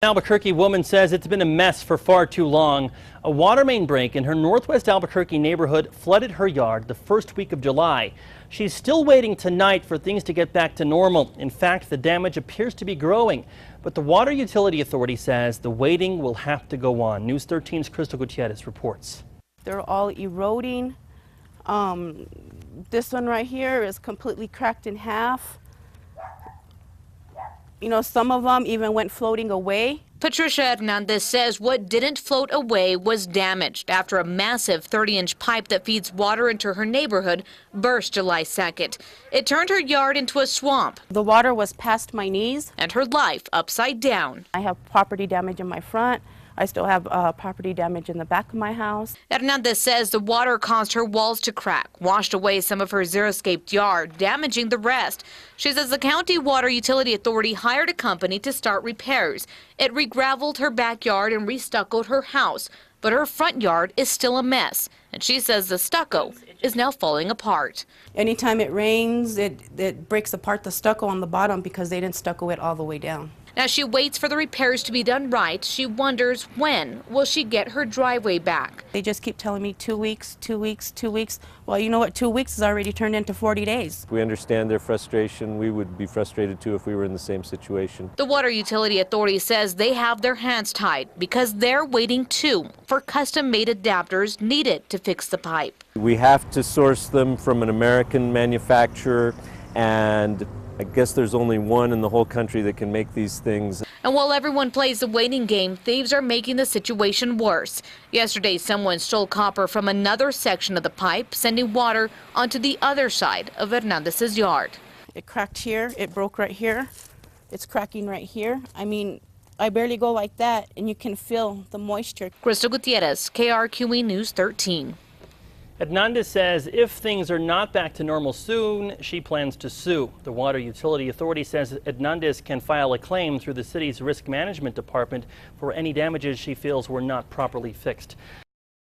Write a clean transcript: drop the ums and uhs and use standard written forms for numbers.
An Albuquerque woman says it's been a mess for far too long. A water main break in her northwest Albuquerque neighborhood flooded her yard the first week of July. She's still waiting tonight for things to get back to normal. In fact, the damage appears to be growing. But the Water Utility Authority says the waiting will have to go on. News 13's Crystal Gutierrez reports. They're all eroding. This one right here is completely cracked in half. You know, some of them even went floating away. Patricia Hernandez says what didn't float away was damaged after a massive 30-inch pipe that feeds water into her neighborhood burst July 2nd. It turned her yard into a swamp. The water was past my knees. And her life upside down. I have property damage in my front. I still have property damage in the back of my house. Hernandez says the water caused her walls to crack, washed away some of her xeriscaped yard, damaging the rest. She says the County Water Utility Authority hired a company to start repairs. It re-graveled her backyard and re-stuccoed her house, but her front yard is still a mess. And she says the stucco is now falling apart. Anytime it rains, it breaks apart the stucco on the bottom because they didn't stucco it all the way down. As she waits for the repairs to be done right, she wonders when will she get her driveway back. They just keep telling me 2 weeks, 2 weeks, 2 weeks. Well, you know what? 2 weeks has already turned into 40 days. We understand their frustration. We would be frustrated too if we were in the same situation. The Water Utility Authority says they have their hands tied because they're waiting too for custom-made adapters needed to fix the pipe. We have to source them from an American manufacturer, and I guess there's only one in the whole country that can make these things. And while everyone plays the waiting game, thieves are making the situation worse. Yesterday, someone stole copper from another section of the pipe, sending water onto the other side of Hernandez's yard. It cracked here, it broke right here, it's cracking right here. I mean, I barely go like that, and you can feel the moisture. Crystal Gutierrez, KRQE News 13. Hernandez says if things are not back to normal soon, she plans to sue. The Water Utility Authority says Hernandez can file a claim through the city's risk management department for any damages she feels were not properly fixed.